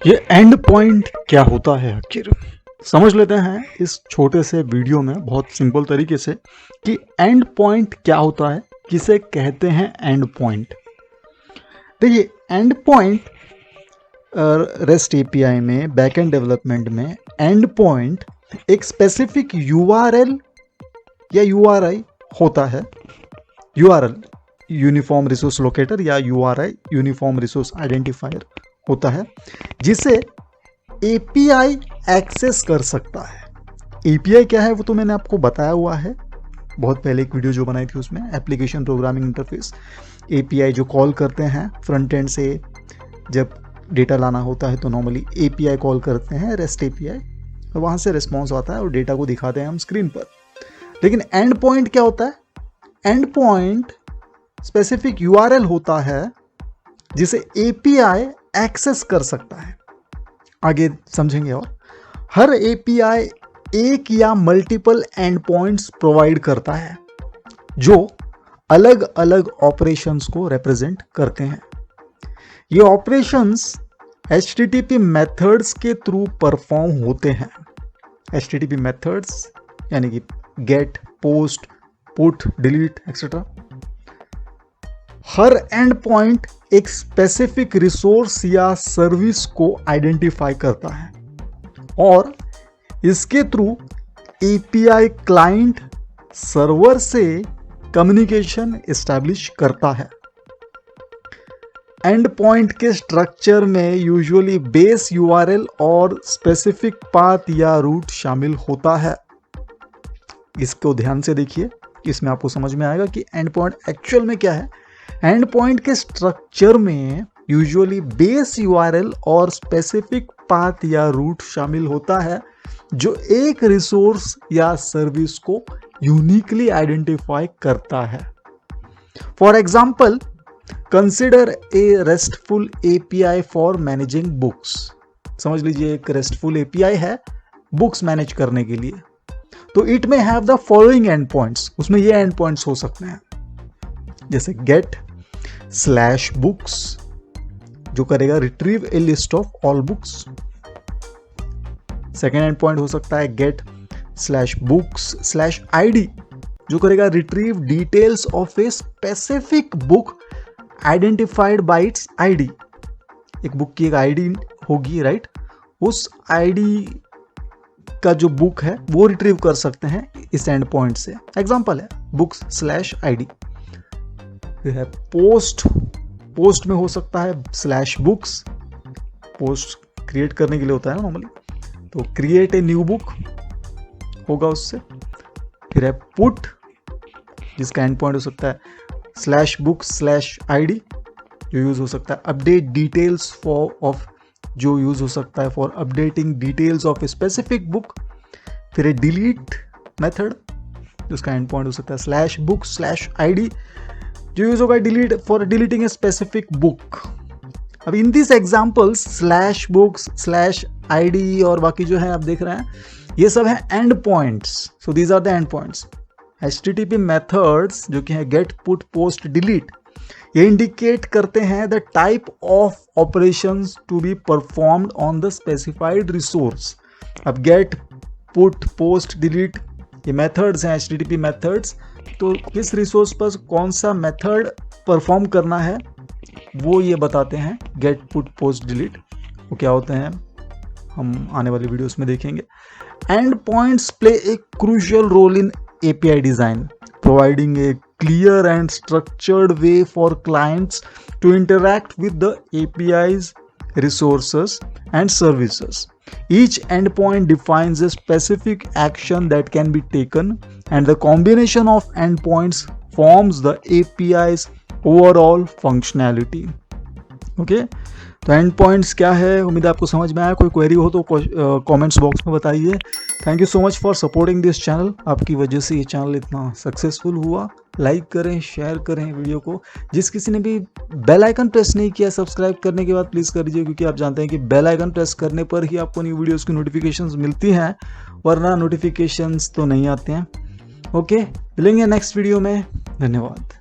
ये and point क्या होता है आखिर, समझ लेते हैं इस छोटे से वीडियो में बहुत सिंपल तरीके से कि एंड पॉइंट क्या होता है, किसे कहते हैं एंड पॉइंट। देखिए एंड पॉइंट रेस्ट एपीआई में बैकएंड डेवलपमेंट में एंड पॉइंट एक स्पेसिफिक यूआरएल या यूआरआई होता है। यूआरएल यूनिफॉर्म रिसोर्स लोकेटर या यूआरआई यूनिफॉर्म रिसोर्स आइडेंटिफायर होता है जिसे एपीआई एक्सेस कर सकता है। एपीआई क्या है वो तो मैंने आपको बताया हुआ है, बहुत पहले एक वीडियो जो बनाई थी उसमें। एप्लीकेशन प्रोग्रामिंग इंटरफेस एपीआई जो कॉल करते हैं फ्रंट एंड से, जब डेटा लाना होता है तो नॉर्मली एपीआई कॉल करते हैं, रेस्ट एपीआई, और वहाँ से रिस्पॉन्स आता है और डेटा को दिखाते हैं हम स्क्रीन पर। लेकिन एंड पॉइंट क्या होता है? एंड पॉइंट स्पेसिफिक यूआरएल होता है जिसे एपीआई एक्सेस कर सकता है। आगे समझेंगे। और हर एपीआई एक या मल्टीपल एंड पॉइंट्स प्रोवाइड करता है जो अलग अलग ऑपरेशंस को रिप्रेजेंट करते हैं। ये ऑपरेशंस HTTP मेथड्स के थ्रू परफॉर्म होते हैं। HTTP मेथड्स यानी कि get, post, put, delete etcetera. हर एंड पॉइंट एक स्पेसिफिक रिसोर्स या सर्विस को आइडेंटिफाई करता है और इसके थ्रू एपीआई क्लाइंट सर्वर से कम्युनिकेशन एस्टैब्लिश करता है। एंड पॉइंट के स्ट्रक्चर में यूजुअली बेस यूआरएल और स्पेसिफिक पाथ या रूट शामिल होता है। इसको ध्यान से देखिए, इसमें आपको समझ में आएगा कि एंड पॉइंट एक्चुअल में क्या है। एंड पॉइंट के स्ट्रक्चर में यूजुअली बेस यूआरएल और स्पेसिफिक पाथ या रूट शामिल होता है जो एक रिसोर्स या सर्विस को यूनिकली आइडेंटिफाई करता है। For example, consider a restful API for managing books. समझ लीजिए एक रेस्टफुल एपीआई है बुक्स मैनेज करने के लिए, तो इट में have the following and points. उसमें ये एंड पॉइंट्स हो सकते हैं जैसे गेट स्लैश बुक्स जो करेगा retrieve a list of all books. Second end point हो सकता है get slash books slash ID जो करेगा retrieve details of a specific book identified by its ID. एक बुक की एक आईडी होगी, राइट? उस आईडी का जो बुक है वो रिट्रीव कर सकते हैं इस एंड पॉइंट से। एग्जांपल है बुक्स स्लैश आईडी। फिर है पोस्ट, पोस्ट में हो सकता है स्लैश बुक्स, पोस्ट क्रिएट करने के लिए होता है ना नॉर्मली, तो क्रिएट ए न्यू बुक होगा उससे। फिर है पुट जिसका एंड पॉइंट हो सकता है स्लैश बुक स्लैश आईडी जो यूज हो सकता है अपडेट डिटेल्स फॉर ऑफ, जो यूज हो सकता है for updating details of a specific book. फिर है डिलीट मेथड जिसका एंड पॉइंट हो सकता है स्लैश बुक स्लैश आईडी जो यूज होगा delete for deleting a specific book. अब in this examples slash books slash ID और बाकी जो है आप देख रहे हैं ये सब है end points. So these are the end points. HTTP methods जो कि है गेट, पुट, पोस्ट, डिलीट, ये इंडिकेट करते हैं the type of operations to be performed on the specified resource. अब गेट, पुट, पोस्ट, डिलीट ये मेथड्स हैं HTTP methods, तो किस रिसोर्स पर कौन सा मेथड परफॉर्म करना है वो ये बताते हैं गेट, पुट, पोस्ट, डिलीट। वो क्या होते हैं हम आने वाले वीडियोस में देखेंगे। End points play a crucial role in API design, providing a clear and structured way for clients to interact with the API's resources and services. Each endpoint defines a specific action that can be taken, and the combination of endpoints forms the API's overall functionality. Okay? तो and points क्या है, उम्मीद है आपको समझ में आया। कोई क्वेरी हो तो कमेंट्स बॉक्स में बताइए। Thank you so much for supporting this channel. आपकी वजह से ये चैनल इतना सक्सेसफुल हुआ। लाइक करें, शेयर करें वीडियो को। जिस किसी ने भी बेल आइकन प्रेस नहीं किया सब्सक्राइब करने के बाद प्लीज़ कर दीजिए, क्योंकि आप जानते हैं कि बेल आइकन प्रेस करने पर ही आपको न्यू वीडियोज़ की नोटिफिकेशंस मिलती हैं, वरना नोटिफिकेशंस तो नहीं आते हैं। ओके, मिलेंगे नेक्स्ट वीडियो में। धन्यवाद।